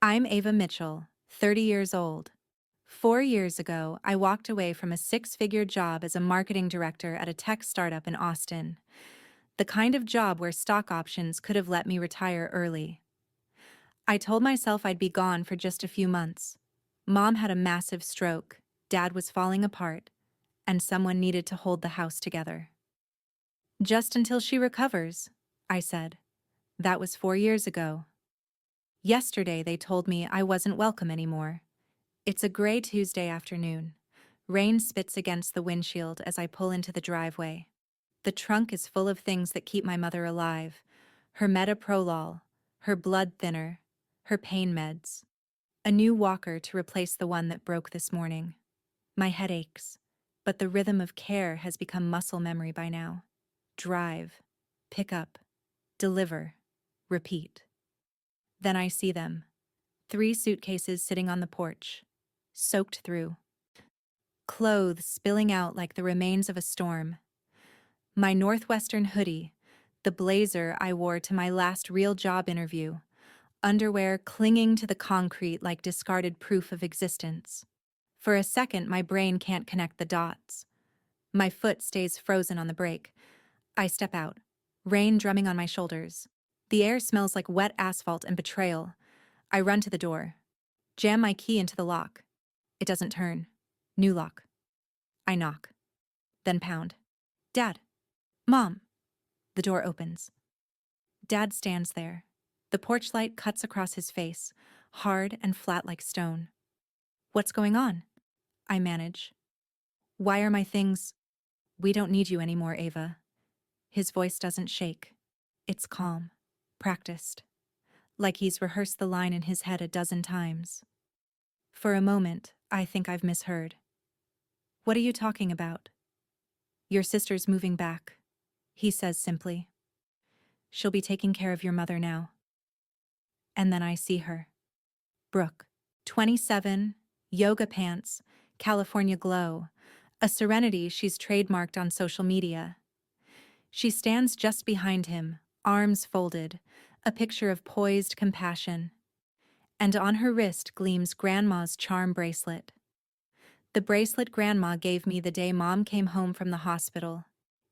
I'm Ava Mitchell, 30 years old. 4 years ago, I walked away from a six-figure job as a marketing director at a tech startup in Austin. The kind of job where stock options could have let me retire early. I told myself I'd be gone for just a few months. Mom had a massive stroke, Dad was falling apart, and someone needed to hold the house together. Just until she recovers, I said. That was 4 years ago. Yesterday they told me I wasn't welcome anymore. It's a gray Tuesday afternoon. Rain spits against the windshield as I pull into the driveway. The trunk is full of things that keep my mother alive. Her metaprolol, her blood thinner, her pain meds. A new walker to replace the one that broke this morning. My head aches, but the rhythm of care has become muscle memory by now. Drive, pick up, deliver, repeat. Then I see them. 3 suitcases sitting on the porch, soaked through. Clothes spilling out like the remains of a storm. My Northwestern hoodie, the blazer I wore to my last real job interview, underwear clinging to the concrete like discarded proof of existence. For a second, my brain can't connect the dots. My foot stays frozen on the brake. I step out, rain drumming on my shoulders. The air smells like wet asphalt and betrayal. I run to the door, jam my key into the lock. It doesn't turn. New lock. I knock. Then pound. Dad. Mom. The door opens. Dad stands there. The porch light cuts across his face, hard and flat like stone. What's going on? I manage. Why are my things? We don't need you anymore, Ava. His voice doesn't shake. It's calm, practiced, like he's rehearsed the line in his head a dozen times. For a moment, I think I've misheard. What are you talking about? Your sister's moving back, he says simply. She'll be taking care of your mother now. And then I see her. Brooke, 27, yoga pants, California glow, a serenity she's trademarked on social media. She stands just behind him, arms folded, a picture of poised compassion. And on her wrist gleams Grandma's charm bracelet. The bracelet Grandma gave me the day Mom came home from the hospital.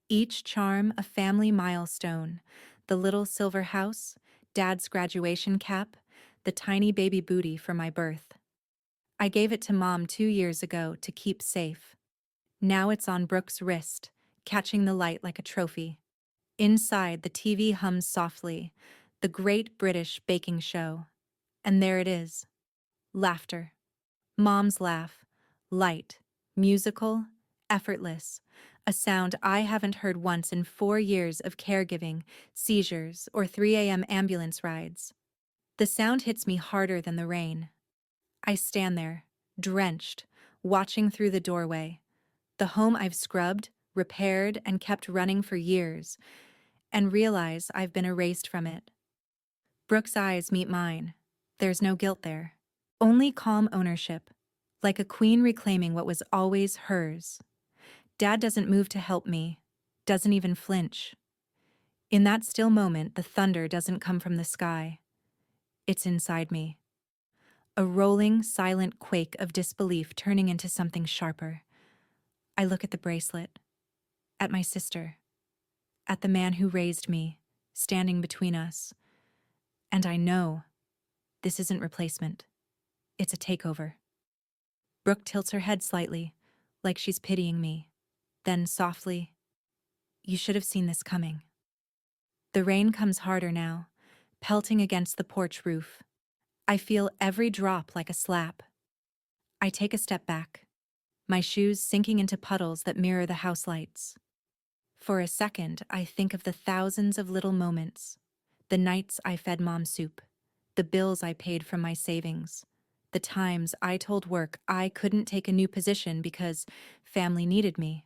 Each charm a family milestone, the little silver house, Dad's graduation cap, the tiny baby booty for my birth. I gave it to Mom 2 years ago to keep safe. Now it's on Brooke's wrist, catching the light like a trophy. Inside, the TV hums softly, the Great British Baking Show. And there it is. Laughter. Mom's laugh. Light. Musical. Effortless. A sound I haven't heard once in 4 years of caregiving, seizures, or 3 a.m. ambulance rides. The sound hits me harder than the rain. I stand there, drenched, watching through the doorway. The home I've scrubbed, repaired, and kept running for years, and realize I've been erased from it. Brooke's eyes meet mine. There's no guilt there. Only calm ownership, like a queen reclaiming what was always hers. Dad doesn't move to help me, doesn't even flinch. In that still moment, the thunder doesn't come from the sky. It's inside me. A rolling, silent quake of disbelief turning into something sharper. I look at the bracelet, at my sister, at the man who raised me, standing between us. And I know this isn't replacement. It's a takeover. Brooke tilts her head slightly, like she's pitying me. Then softly, you should have seen this coming. The rain comes harder now, pelting against the porch roof. I feel every drop like a slap. I take a step back, my shoes sinking into puddles that mirror the house lights. For a second, I think of the thousands of little moments, the nights I fed Mom soup, the bills I paid from my savings, the times I told work I couldn't take a new position because family needed me.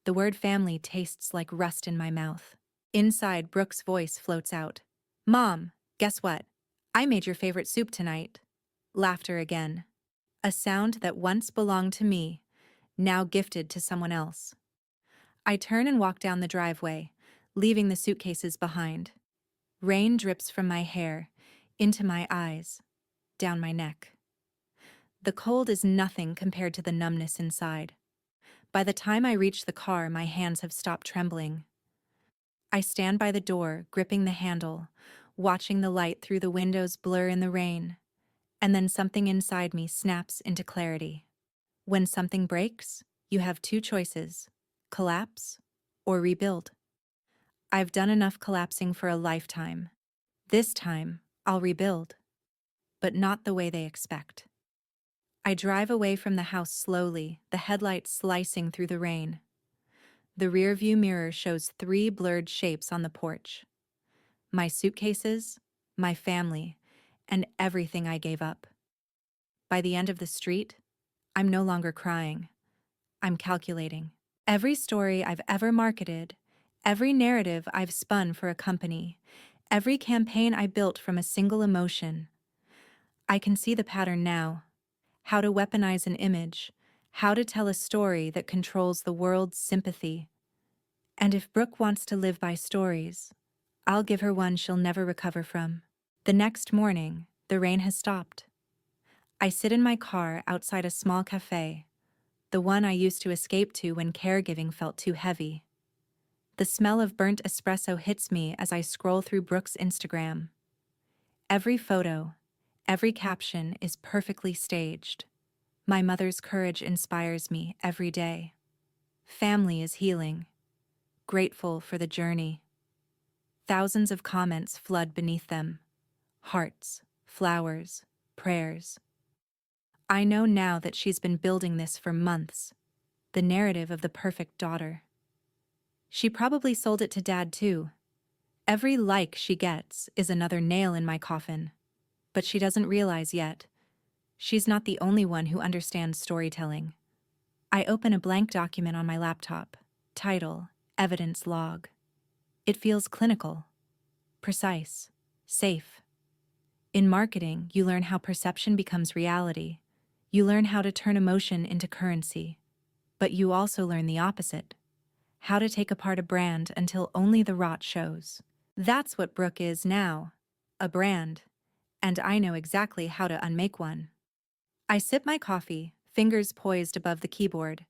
The word family tastes like rust in my mouth. Inside, Brooke's voice floats out. Mom, guess what? I made your favorite soup tonight. Laughter again. A sound that once belonged to me, now gifted to someone else. I turn and walk down the driveway, leaving the suitcases behind. Rain drips from my hair, into my eyes. down my neck. The cold is nothing compared to the numbness inside. By the time I reach the car, my hands have stopped trembling. I stand by the door, gripping the handle, watching the light through the windows blur in the rain, and then something inside me snaps into clarity. When something breaks, you have two choices: collapse or rebuild. I've done enough collapsing for a lifetime. This time, I'll rebuild, but not the way they expect. I drive away from the house slowly, the headlights slicing through the rain. The rearview mirror shows three blurred shapes on the porch: my suitcases, my family, and everything I gave up. By the end of the street, I'm no longer crying. I'm calculating. Every story I've ever marketed, every narrative I've spun for a company, every campaign I built from a single emotion. I can see the pattern now: how to weaponize an image, how to tell a story that controls the world's sympathy. And if Brooke wants to live by stories, I'll give her one she'll never recover from. The next morning, the rain has stopped. I sit in my car outside a small cafe, the one I used to escape to when caregiving felt too heavy. The smell of burnt espresso hits me as I scroll through Brooke's Instagram. Every photo, every caption is perfectly staged. My mother's courage inspires me every day. Family is healing. Grateful for the journey. Thousands of comments flood beneath them. Hearts, flowers, prayers. I know now that she's been building this for months. The narrative of the perfect daughter. She probably sold it to Dad too. Every like she gets is another nail in my coffin. But she doesn't realize yet. She's not the only one who understands storytelling. I open a blank document on my laptop. Title: Evidence Log. It feels clinical, precise, safe. In marketing, you learn how perception becomes reality. You learn how to turn emotion into currency. But you also learn the opposite: how to take apart a brand until only the rot shows. That's what Brooke is now: a brand. And I know exactly how to unmake one. I sip my coffee, fingers poised above the keyboard.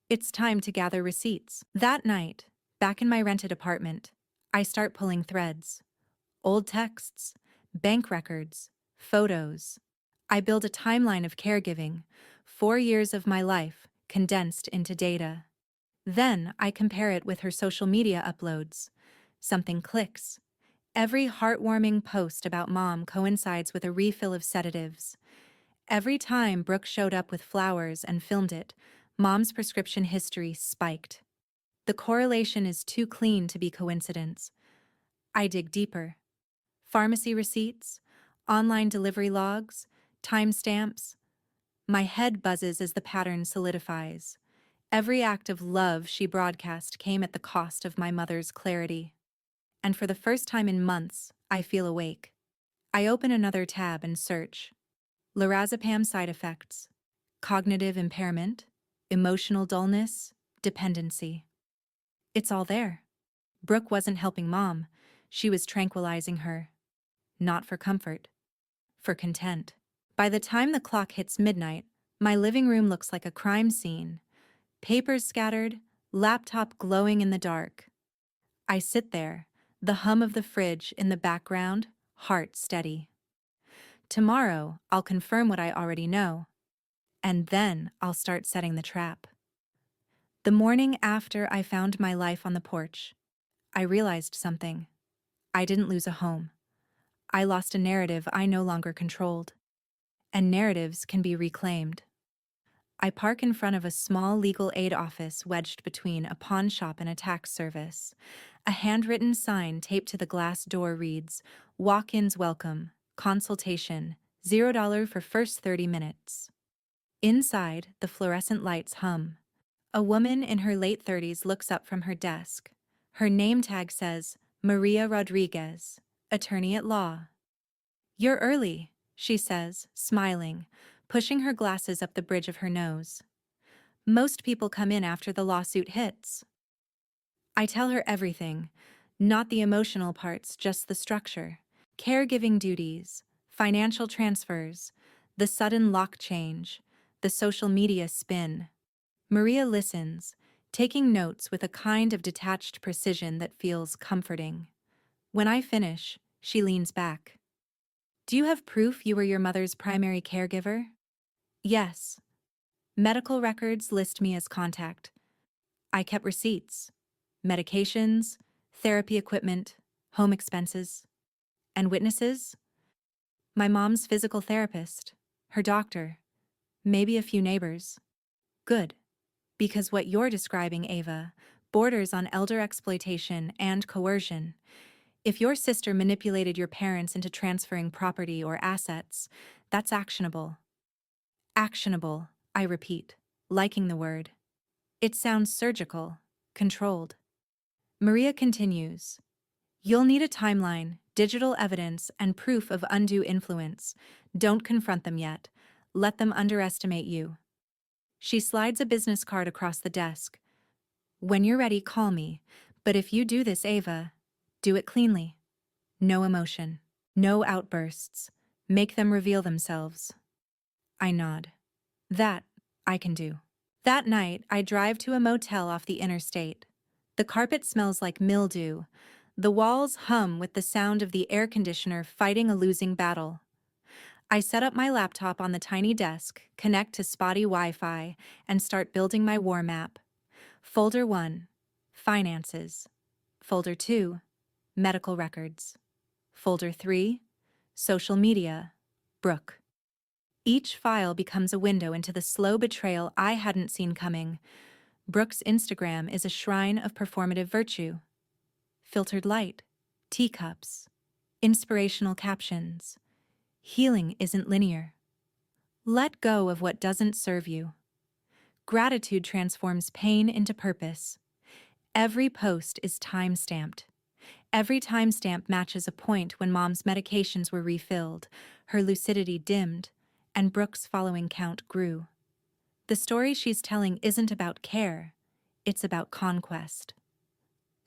It's time to gather receipts. That night, back in my rented apartment, I start pulling threads. Old texts, bank records, photos. I build a timeline of caregiving, 4 years of my life, condensed into data. Then I compare it with her social media uploads. Something clicks. Every heartwarming post about Mom coincides with a refill of sedatives. Every time Brooke showed up with flowers and filmed it, Mom's prescription history spiked. The correlation is too clean to be coincidence. I dig deeper. Pharmacy receipts, online delivery logs, timestamps. My head buzzes as the pattern solidifies. Every act of love she broadcast came at the cost of my mother's clarity. And for the first time in months, I feel awake. I open another tab and search. Lorazepam side effects, cognitive impairment, emotional dullness, dependency. It's all there. Brooke wasn't helping Mom. She was tranquilizing her. Not for comfort, for content. By the time the clock hits midnight, my living room looks like a crime scene. Papers scattered, laptop glowing in the dark. I sit there, the hum of the fridge in the background, heart steady. Tomorrow, I'll confirm what I already know. And then I'll start setting the trap. The morning after I found my life on the porch, I realized something. I didn't lose a home. I lost a narrative I no longer controlled. And narratives can be reclaimed. I park in front of a small legal aid office wedged between a pawn shop and a tax service. A handwritten sign taped to the glass door reads, "Walk-ins welcome, consultation, $0 for first 30 minutes. Inside, the fluorescent lights hum. A woman in her late 30s looks up from her desk. Her name tag says, Maria Rodriguez, attorney at law. "You're early," she says, smiling, pushing her glasses up the bridge of her nose. "Most people come in after the lawsuit hits." I tell her everything, not the emotional parts, just the structure. Caregiving duties, Financial transfers, the sudden lock change, the social media spin. Maria listens, taking notes with a kind of detached precision that feels comforting. When I finish, she leans back. Do you have proof you were your mother's primary caregiver? Yes. Medical records list me as contact. I kept receipts, medications, therapy equipment, home expenses. And witnesses? My mom's physical therapist, her doctor, maybe a few neighbors. Good. Because what you're describing, Ava, borders on elder exploitation and coercion. If your sister manipulated your parents into transferring property or assets, that's actionable. Actionable, I repeat, liking the word. It sounds surgical, controlled. Maria continues. You'll need a timeline, digital evidence, and proof of undue influence. Don't confront them yet. Let them underestimate you. She slides a business card across the desk. When you're ready, call me. But if you do this, Ava, do it cleanly. No emotion. No outbursts. Make them reveal themselves. I nod. That, I can do. That night, I drive to a motel off the interstate. The carpet smells like mildew. The walls hum with the sound of the air conditioner fighting a losing battle. I set up my laptop on the tiny desk, connect to spotty Wi-Fi, and start building my war map. Folder 1, Finances. Folder 2, Medical Records. Folder 3, Social Media, Brooke. Each file becomes a window into the slow betrayal I hadn't seen coming. Brooke's Instagram is a shrine of performative virtue. Filtered light, teacups, inspirational captions. Healing isn't linear. Let go of what doesn't serve you. Gratitude transforms pain into purpose. Every post is time-stamped. Every timestamp matches a point when Mom's medications were refilled, her lucidity dimmed, and Brooke's following count grew. The story she's telling isn't about care, it's about conquest.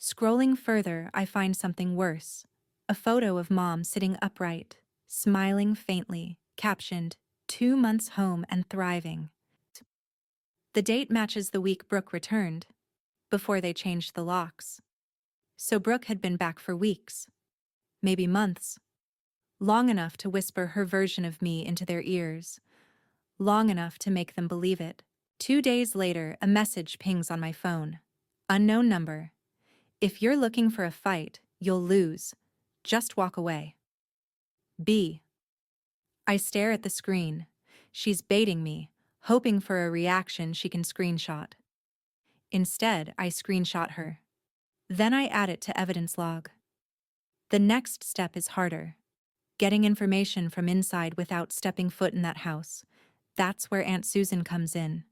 Scrolling further, I find something worse. A photo of Mom sitting upright, smiling faintly, captioned, 2 months home and thriving. The date matches the week Brooke returned, before they changed the locks. So Brooke had been back for weeks, maybe months, long enough to whisper her version of me into their ears, long enough to make them believe it. 2 days later, a message pings on my phone. Unknown number. If you're looking for a fight, you'll lose. Just walk away. B. I stare at the screen. She's baiting me, hoping for a reaction she can screenshot. Instead, I screenshot her. Then I add it to evidence log. The next step is harder. Getting information from inside without stepping foot in that house. That's where Aunt Susan comes in.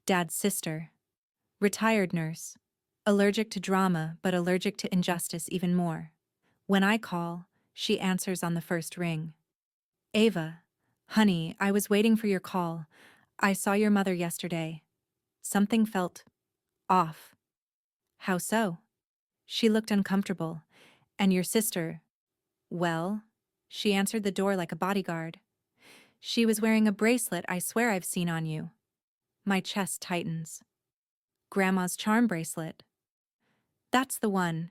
Dad's sister. Retired nurse. Allergic to drama, but allergic to injustice even more. When I call, she answers on the first ring. Ava, honey, I was waiting for your call. I saw your mother yesterday. Something felt off. How so? She looked uncomfortable. And your sister, well, she answered the door like a bodyguard. She was wearing a bracelet I swear I've seen on you. My chest tightens. Grandma's charm bracelet. That's the one.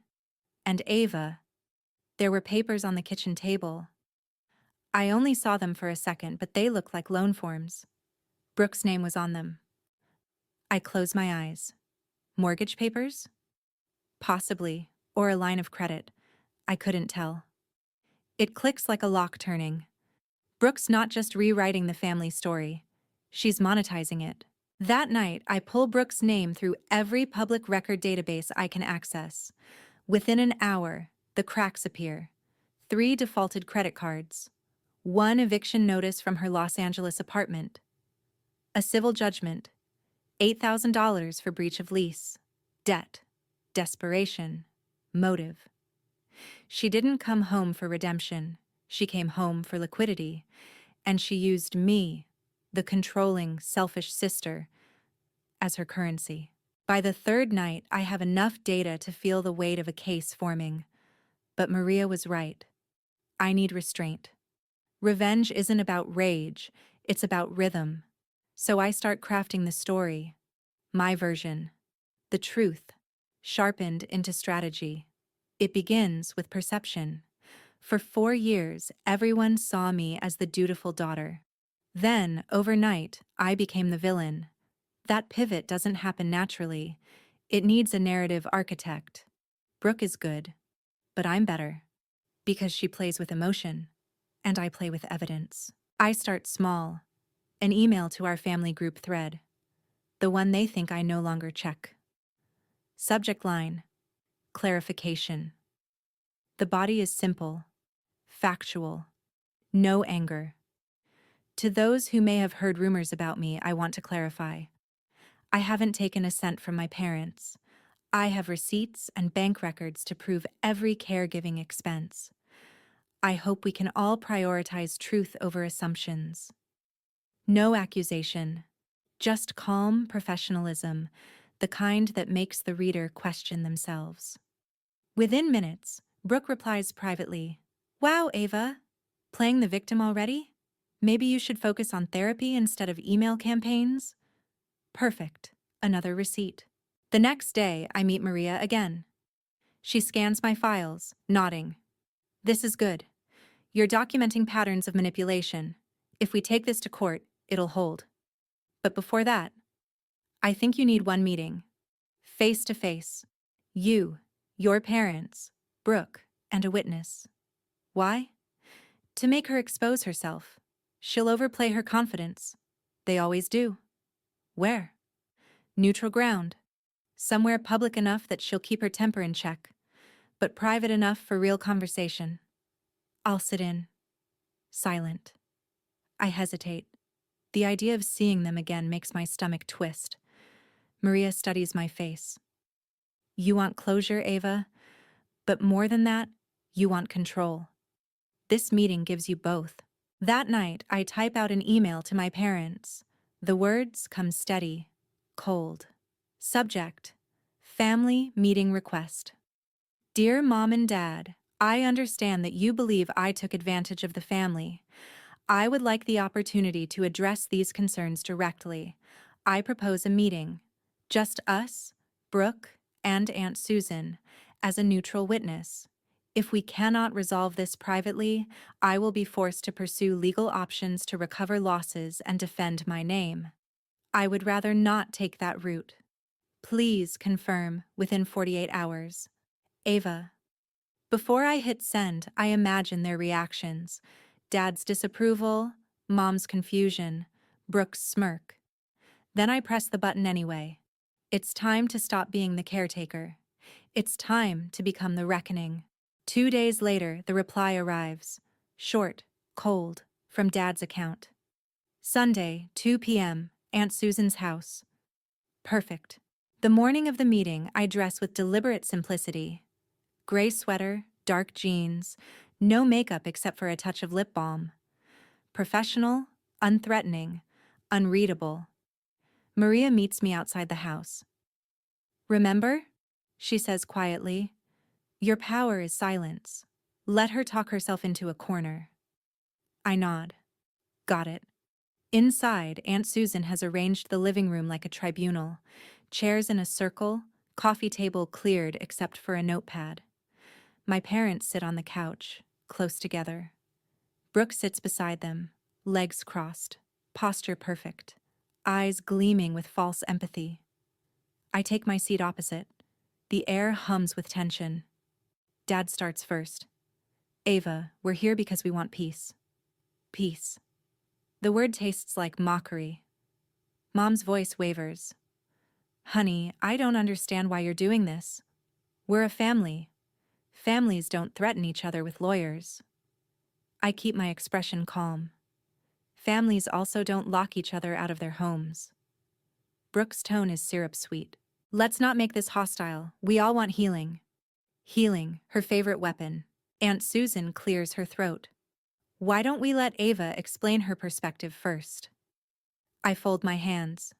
And Ava. There were papers on the kitchen table. I only saw them for a second, but they looked like loan forms. Brooke's name was on them. I close my eyes. Mortgage papers? Possibly, or a line of credit. I couldn't tell. It clicks like a lock turning. Brooke's not just rewriting the family story. She's monetizing it. That night, I pull Brooke's name through every public record database I can access. Within an hour, the cracks appear. 3 defaulted credit cards. 1 eviction notice from her Los Angeles apartment. A civil judgment. $8,000 for breach of lease. Debt. Desperation. Motive. She didn't come home for redemption. She came home for liquidity. And she used me, the controlling, selfish sister, as her currency. By the 3rd night, I have enough data to feel the weight of a case forming. But Maria was right. I need restraint. Revenge isn't about rage, it's about rhythm. So I start crafting the story, my version, the truth, sharpened into strategy. It begins with perception. For 4 years, everyone saw me as the dutiful daughter. Then, overnight, I became the villain. That pivot doesn't happen naturally. It needs a narrative architect. Brooke is good, but I'm better. Because she plays with emotion, and I play with evidence. I start small. An email to our family group thread. The one they think I no longer check. Subject line: clarification. The body is simple, factual, no anger. To those who may have heard rumors about me, I want to clarify. I haven't taken a cent from my parents. I have receipts and bank records to prove every caregiving expense. I hope we can all prioritize truth over assumptions. No accusation, just calm professionalism, the kind that makes the reader question themselves. Within minutes, Brooke replies privately, "Wow, Ava, playing the victim already? Maybe you should focus on therapy instead of email campaigns?" Perfect. Another receipt. The next day, I meet Maria again. She scans my files, nodding. "This is good. You're documenting patterns of manipulation. If we take this to court, it'll hold. But before that, I think you need one meeting. Face to face. You, your parents, Brooke, and a witness. Why? To make her expose herself. She'll overplay her confidence. They always do. Where? Neutral ground. Somewhere public enough that she'll keep her temper in check, but private enough for real conversation. I'll sit in. Silent. I hesitate. The idea of seeing them again makes my stomach twist. Maria studies my face. You want closure, Ava? But more than that, you want control. This meeting gives you both. That night, I type out an email to my parents. The words come steady, cold. Subject: family meeting request. Dear Mom and Dad, I understand that you believe I took advantage of the family. I would like the opportunity to address these concerns directly. I propose a meeting. Just us, Brooke, and Aunt Susan, as a neutral witness. If we cannot resolve this privately, I will be forced to pursue legal options to recover losses and defend my name. I would rather not take that route. Please confirm within 48 hours. Ava. Before I hit send, I imagine their reactions. Dad's disapproval, Mom's confusion, Brooke's smirk. Then I press the button anyway. It's time to stop being the caretaker. It's time to become the reckoning. 2 days later, the reply arrives. Short, cold, from Dad's account. Sunday, 2 p.m., Aunt Susan's house. Perfect. The morning of the meeting, I dress with deliberate simplicity. Gray sweater, dark jeans, no makeup except for a touch of lip balm. Professional, unthreatening, unreadable. Maria meets me outside the house. "Remember?" she says quietly. "Your power is silence. Let her talk herself into a corner." I nod. Got it. Inside, Aunt Susan has arranged the living room like a tribunal. Chairs in a circle, coffee table cleared except for a notepad. My parents sit on the couch, close together. Brooke sits beside them, legs crossed, posture perfect, eyes gleaming with false empathy. I take my seat opposite. The air hums with tension. Dad starts first. "Ava, we're here because we want peace." Peace. The word tastes like mockery. Mom's voice wavers. "Honey, I don't understand why you're doing this. We're a family. Families don't threaten each other with lawyers." I keep my expression calm. Families also don't lock each other out of their homes. Brooke's tone is syrup sweet. "Let's not make this hostile. We all want healing." Healing, her favorite weapon. Aunt Susan clears her throat. "Why don't we let Ava explain her perspective first?" I fold my hands.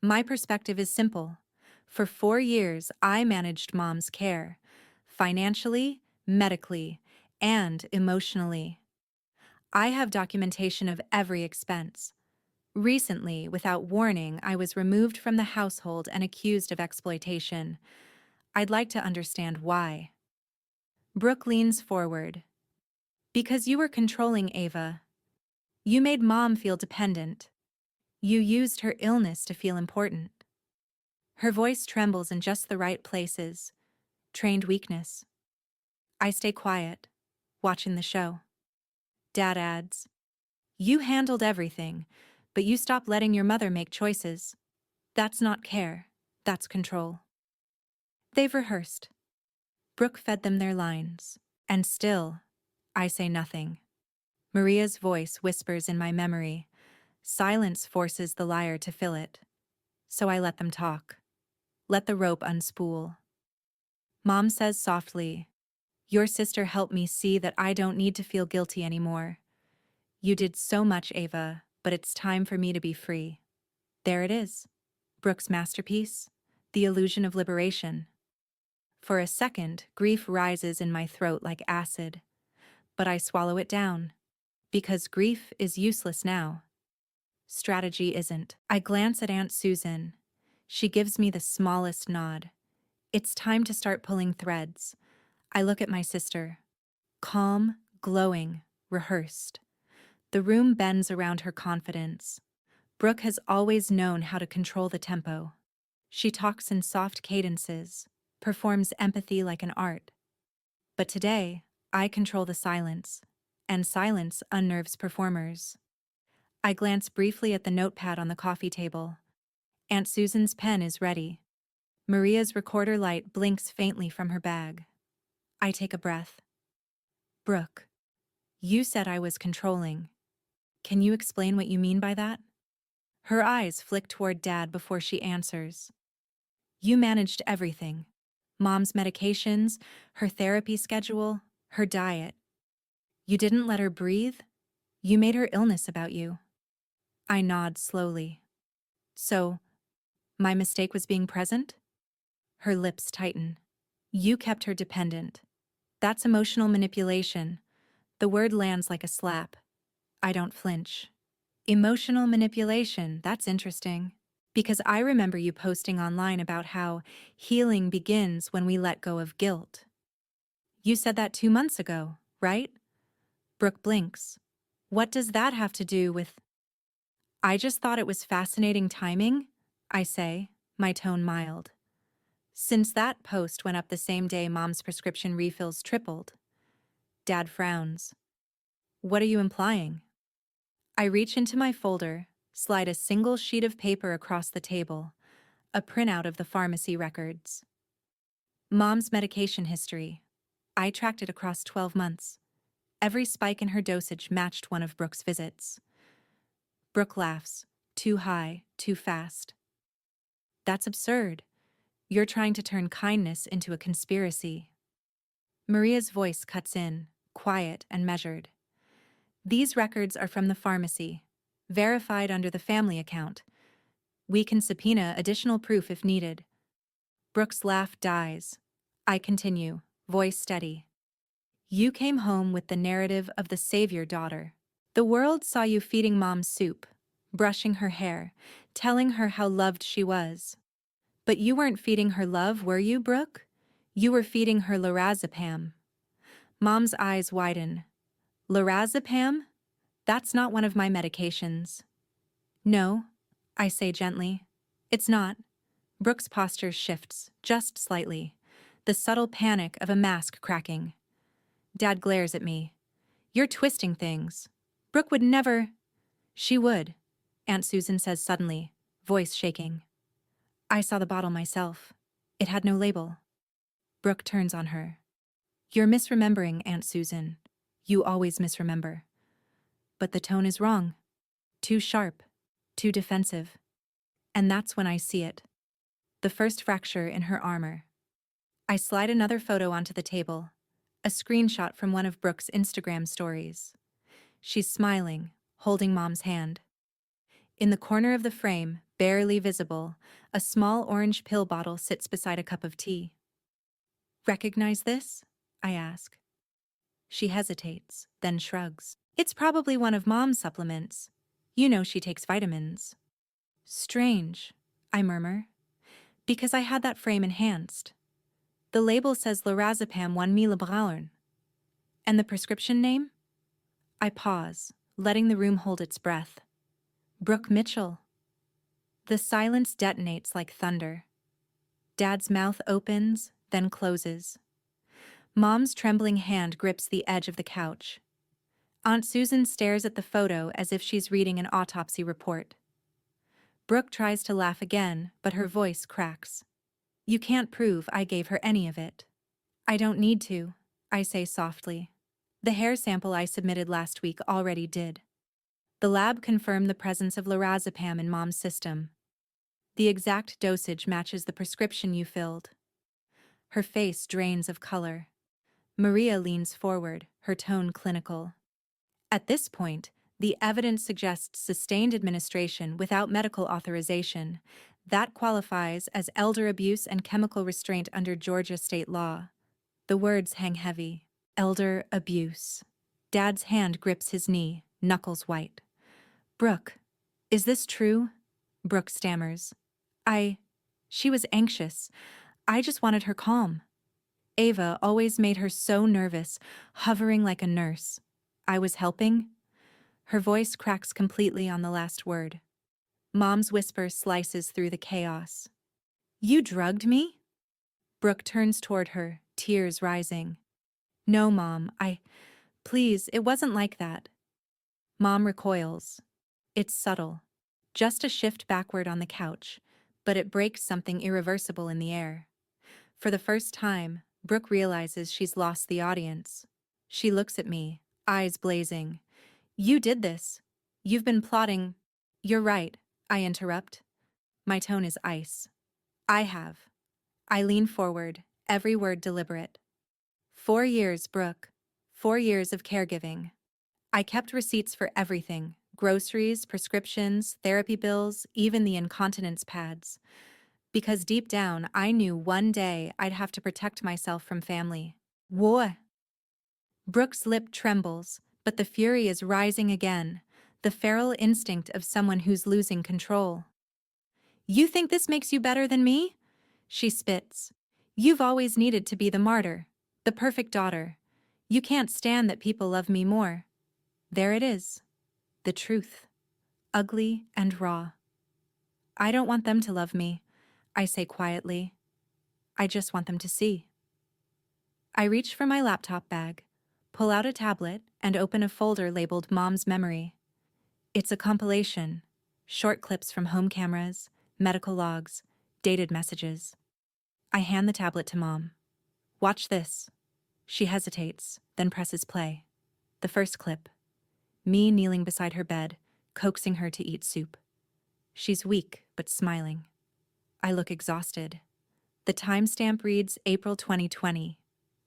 My perspective is simple. For 4 years, I managed Mom's care, financially, medically, and emotionally. I have documentation of every expense. Recently, without warning, I was removed from the household and accused of exploitation. I'd like to understand why. Brooke leans forward. Because you were controlling Ava. You made Mom feel dependent. You used her illness to feel important. Her voice trembles in just the right places. Trained weakness. I stay quiet, watching the show. Dad adds, "You handled everything, but you stopped letting your mother make choices. That's not care, that's control." They've rehearsed. Brooke fed them their lines. And still, I say nothing. Maria's voice whispers in my memory. Silence forces the liar to fill it. So I let them talk. Let the rope unspool. Mom says softly, "Your sister helped me see that I don't need to feel guilty anymore. You did so much, Ava, but it's time for me to be free." There it is. Brooke's masterpiece. The illusion of liberation. For a second, grief rises in my throat like acid. But I swallow it down. Because grief is useless now. Strategy isn't. I glance at Aunt Susan. She gives me the smallest nod. It's time to start pulling threads. I look at my sister. Calm, glowing, rehearsed. The room bends around her confidence. Brooke has always known how to control the tempo. She talks in soft cadences, performs empathy like an art. But today, I control the silence, and silence unnerves performers. I glance briefly at the notepad on the coffee table. Aunt Susan's pen is ready. Maria's recorder light blinks faintly from her bag. I take a breath. "Brooke, you said I was controlling. Can you explain what you mean by that?" Her eyes flick toward Dad before she answers. "You managed everything. Mom's medications, her therapy schedule, her diet. You didn't let her breathe. You made her illness about you." I nod slowly. "So, my mistake was being present?" Her lips tighten. "You kept her dependent. That's emotional manipulation." The word lands like a slap. I don't flinch. Emotional manipulation, that's interesting. Because I remember you posting online about how healing begins when we let go of guilt. You said that 2 months ago, right? Brooke blinks. What does that have to do with... I just thought it was fascinating timing, I say, my tone mild. Since that post went up the same day Mom's prescription refills tripled. Dad frowns. What are you implying? I reach into my folder, slide a single sheet of paper across the table, a printout of the pharmacy records. Mom's medication history. I tracked it across 12 months. Every spike in her dosage matched one of Brooke's visits. Brooke laughs. Too high, too fast. That's absurd. You're trying to turn kindness into a conspiracy. Maria's voice cuts in, quiet and measured. These records are from the pharmacy, verified under the family account. We can subpoena additional proof if needed. Brooke's laugh dies. I continue, voice steady. You came home with the narrative of the savior daughter. The world saw you feeding Mom soup, brushing her hair, telling her how loved she was. But you weren't feeding her love, were you, Brooke? You were feeding her lorazepam. Mom's eyes widen. Lorazepam? That's not one of my medications. No, I say gently. It's not. Brooke's posture shifts, just slightly. The subtle panic of a mask cracking. Dad glares at me. You're twisting things. Brooke would never... She would, Aunt Susan says suddenly, voice shaking. I saw the bottle myself. It had no label. Brooke turns on her. You're misremembering, Aunt Susan. You always misremember. But the tone is wrong. Too sharp. Too defensive. And that's when I see it. The first fracture in her armor. I slide another photo onto the table. A screenshot from one of Brooke's Instagram stories. She's smiling, holding Mom's hand. In the corner of the frame, barely visible, a small orange pill bottle sits beside a cup of tea. Recognize this? I ask. She hesitates, then shrugs. It's probably one of Mom's supplements. You know she takes vitamins. Strange, I murmur, because I had that frame enhanced. The label says lorazepam 1 mg. And the prescription name? I pause, letting the room hold its breath. Brooke Mitchell. The silence detonates like thunder. Dad's mouth opens, then closes. Mom's trembling hand grips the edge of the couch. Aunt Susan stares at the photo as if she's reading an autopsy report. Brooke tries to laugh again, but her voice cracks. You can't prove I gave her any of it. I don't need to, I say softly. The hair sample I submitted last week already did. The lab confirmed the presence of lorazepam in Mom's system. The exact dosage matches the prescription you filled. Her face drains of color. Maria leans forward, her tone clinical. At this point, the evidence suggests sustained administration without medical authorization. That qualifies as elder abuse and chemical restraint under Georgia state law. The words hang heavy. Elder abuse. Dad's hand grips his knee, knuckles white. Brooke, is this true? Brooke stammers. She was anxious. I just wanted her calm. Ava always made her so nervous, hovering like a nurse. I was helping? Her voice cracks completely on the last word. Mom's whisper slices through the chaos. You drugged me? Brooke turns toward her, tears rising. No, Mom, please, it wasn't like that. Mom recoils. It's subtle. Just a shift backward on the couch, but it breaks something irreversible in the air. For the first time, Brooke realizes she's lost the audience. She looks at me, eyes blazing. You did this. You've been plotting. You're right, I interrupt. My tone is ice. I have. I lean forward, every word deliberate. 4 years, Brooke. 4 years of caregiving. I kept receipts for everything. Groceries, prescriptions, therapy bills, even the incontinence pads. Because deep down, I knew one day I'd have to protect myself from family. War. Brooke's lip trembles, but the fury is rising again, the feral instinct of someone who's losing control. You think this makes you better than me? She spits. You've always needed to be the martyr, the perfect daughter. You can't stand that people love me more. There it is. The truth. Ugly and raw. I don't want them to love me, I say quietly. I just want them to see. I reach for my laptop bag, pull out a tablet, and open a folder labeled Mom's Memory. It's a compilation. Short clips from home cameras, medical logs, dated messages. I hand the tablet to Mom. Watch this. She hesitates, then presses play. The first clip. Me kneeling beside her bed, coaxing her to eat soup. She's weak, but smiling. I look exhausted. The timestamp reads April 2020.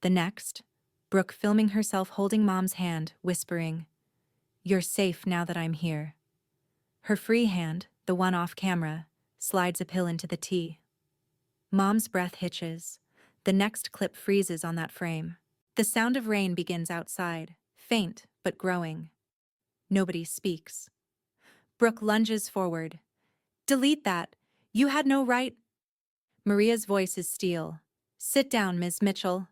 The next, Brooke filming herself holding Mom's hand, whispering, "You're safe now that I'm here." Her free hand, the one off camera, slides a pill into the tea. Mom's breath hitches. The next clip freezes on that frame. The sound of rain begins outside, faint but growing. Nobody speaks. Brooke lunges forward. Delete that. You had no right. Maria's voice is steel. Sit down, Ms. Mitchell.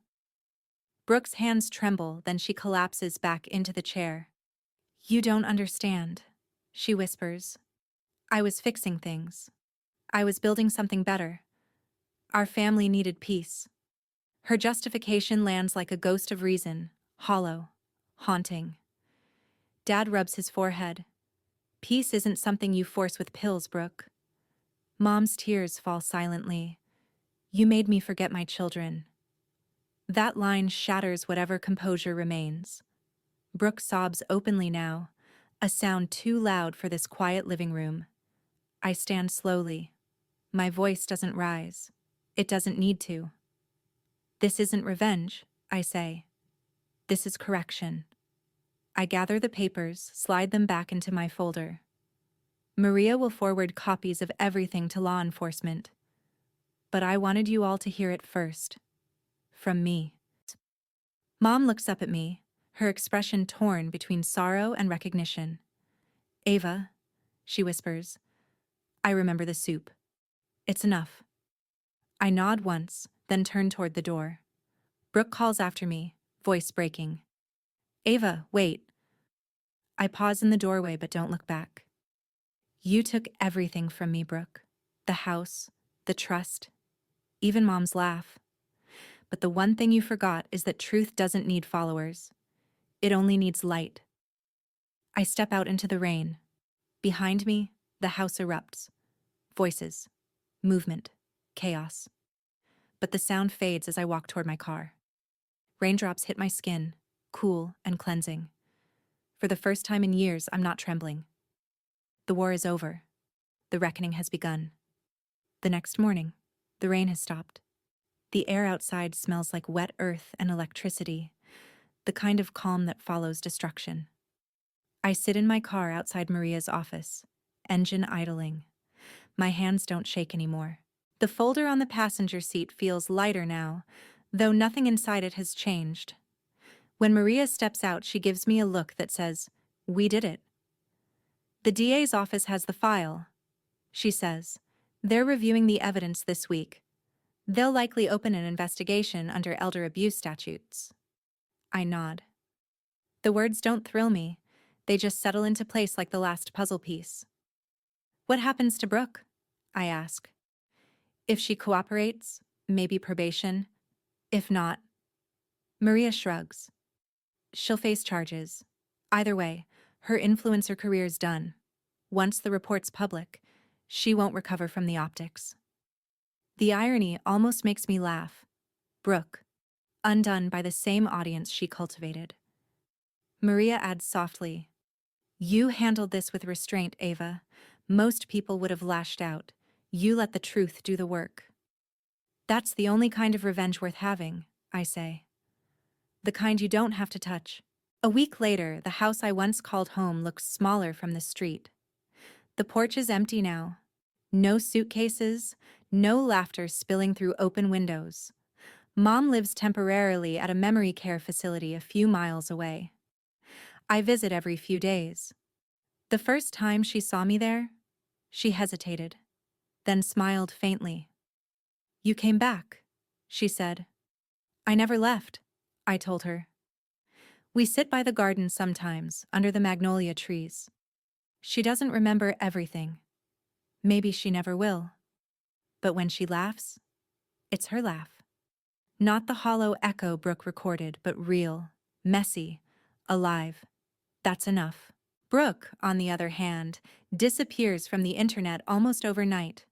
Brooke's hands tremble, then she collapses back into the chair. You don't understand, she whispers. I was fixing things. I was building something better. Our family needed peace. Her justification lands like a ghost of reason, hollow, haunting. Dad rubs his forehead. Peace isn't something you force with pills, Brooke. Mom's tears fall silently. You made me forget my children. That line shatters whatever composure remains. Brooke sobs openly now, a sound too loud for this quiet living room. I stand slowly. My voice doesn't rise. It doesn't need to. This isn't revenge, I say. This is correction. I gather the papers, slide them back into my folder. Maria will forward copies of everything to law enforcement. But I wanted you all to hear it first. From me. Mom looks up at me, her expression torn between sorrow and recognition. "Ava," she whispers, "I remember the soup. It's enough." I nod once, then turn toward the door. Brooke calls after me, voice breaking. "Ava, wait." I pause in the doorway but don't look back. "You took everything from me, Brooke. The house, the trust, even Mom's laugh. But the one thing you forgot is that truth doesn't need followers. It only needs light." I step out into the rain. Behind me, the house erupts. Voices, movement, chaos. But the sound fades as I walk toward my car. Raindrops hit my skin, cool and cleansing. For the first time in years, I'm not trembling. The war is over. The reckoning has begun. The next morning, the rain has stopped. The air outside smells like wet earth and electricity, the kind of calm that follows destruction. I sit in my car outside Maria's office, engine idling. My hands don't shake anymore. The folder on the passenger seat feels lighter now, though nothing inside it has changed. When Maria steps out, she gives me a look that says, "We did it." "The DA's office has the file," she says. "They're reviewing the evidence this week. They'll likely open an investigation under elder abuse statutes." I nod. The words don't thrill me. They just settle into place like the last puzzle piece. "What happens to Brooke?" I ask. "If she cooperates, maybe probation. If not..." Maria shrugs. "She'll face charges. Either way, her influencer career's done. Once the report's public, she won't recover from the optics." The irony almost makes me laugh. Brooke, undone by the same audience she cultivated. Maria adds softly, "You handled this with restraint, Ava. Most people would have lashed out. You let the truth do the work." "That's the only kind of revenge worth having," I say. "The kind you don't have to touch." A week later, the house I once called home looks smaller from the street. The porch is empty now. No suitcases, no laughter spilling through open windows. Mom lives temporarily at a memory care facility a few miles away. I visit every few days. The first time she saw me there, she hesitated, then smiled faintly. "You came back," she said. "I never left," I told her. We sit by the garden sometimes, under the magnolia trees. She doesn't remember everything. Maybe she never will. But when she laughs, it's her laugh. Not the hollow echo Brooke recorded, but real, messy, alive. That's enough. Brooke, on the other hand, disappears from the internet almost overnight.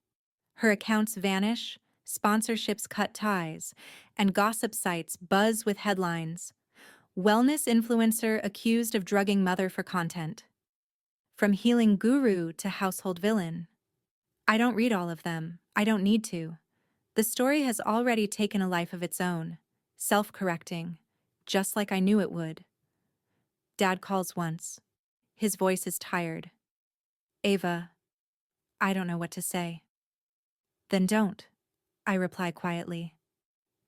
Her accounts vanish, sponsorships cut ties, and gossip sites buzz with headlines. "Wellness influencer accused of drugging mother for content." From healing guru to household villain. I don't read all of them. I don't need to. The story has already taken a life of its own, self-correcting, just like I knew it would. Dad calls once. His voice is tired. "Ava, I don't know what to say." "Then don't," I reply quietly.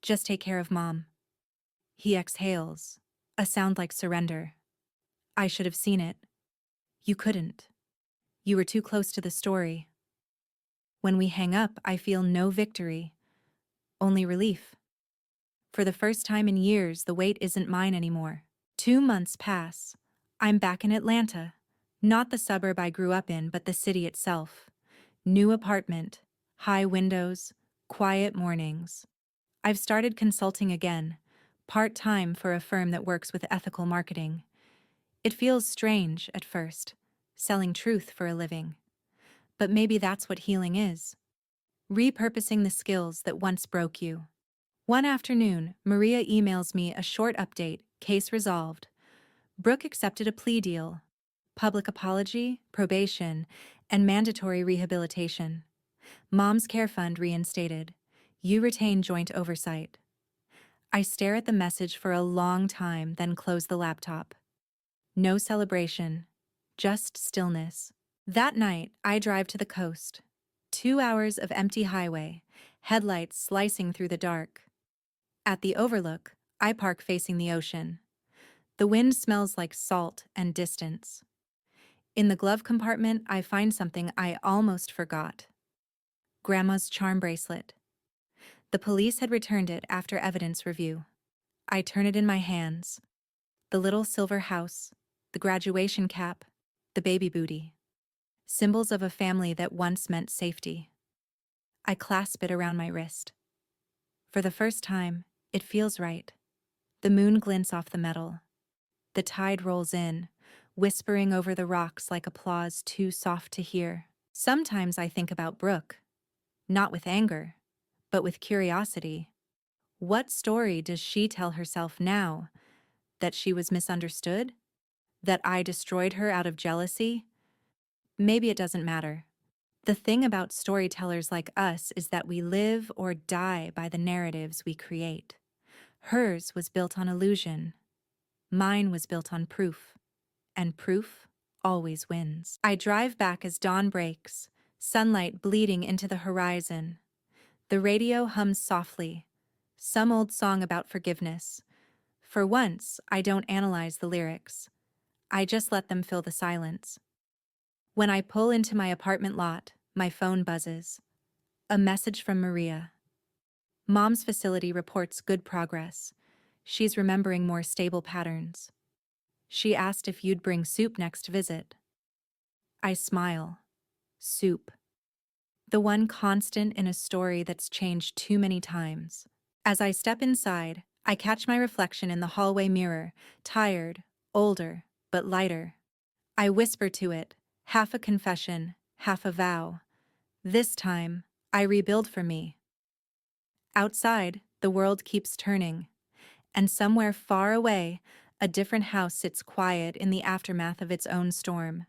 "Just take care of Mom." He exhales, a sound like surrender. "I should have seen it. You couldn't. You were too close to the story." When we hang up, I feel no victory, only relief. For the first time in years, the weight isn't mine anymore. 2 months pass. I'm back in Atlanta. Not the suburb I grew up in, but the city itself. New apartment, high windows, quiet mornings. I've started consulting again, part-time for a firm that works with ethical marketing. It feels strange at first, selling truth for a living. But maybe that's what healing is. Repurposing the skills that once broke you. One afternoon, Maria emails me a short update, case resolved. Brooke accepted a plea deal. Public apology, probation, and mandatory rehabilitation. Mom's care fund reinstated. You retain joint oversight. I stare at the message for a long time, then close the laptop. No celebration, just stillness. That night, I drive to the coast. 2 hours of empty highway, headlights slicing through the dark. At the overlook, I park facing the ocean. The wind smells like salt and distance. In the glove compartment, I find something I almost forgot. Grandma's charm bracelet. The police had returned it after evidence review. I turn it in my hands. The little silver house, the graduation cap, the baby booty. Symbols of a family that once meant safety. I clasp it around my wrist. For the first time, it feels right. The moon glints off the metal. The tide rolls in, whispering over the rocks like applause too soft to hear. Sometimes I think about Brooke, not with anger, but with curiosity. What story does she tell herself now? That she was misunderstood? That I destroyed her out of jealousy? Maybe it doesn't matter. The thing about storytellers like us is that we live or die by the narratives we create. Hers was built on illusion. Mine was built on proof. And proof always wins. I drive back as dawn breaks, sunlight bleeding into the horizon. The radio hums softly, some old song about forgiveness. For once, I don't analyze the lyrics. I just let them fill the silence. When I pull into my apartment lot, my phone buzzes. A message from Maria. Mom's facility reports good progress. She's remembering more stable patterns. She asked if you'd bring soup next visit. I smile. Soup. The one constant in a story that's changed too many times. As I step inside, I catch my reflection in the hallway mirror, tired, older, but lighter. I whisper to it, half a confession, half a vow. This time, I rebuild for me. Outside, the world keeps turning, and somewhere far away, a different house sits quiet in the aftermath of its own storm.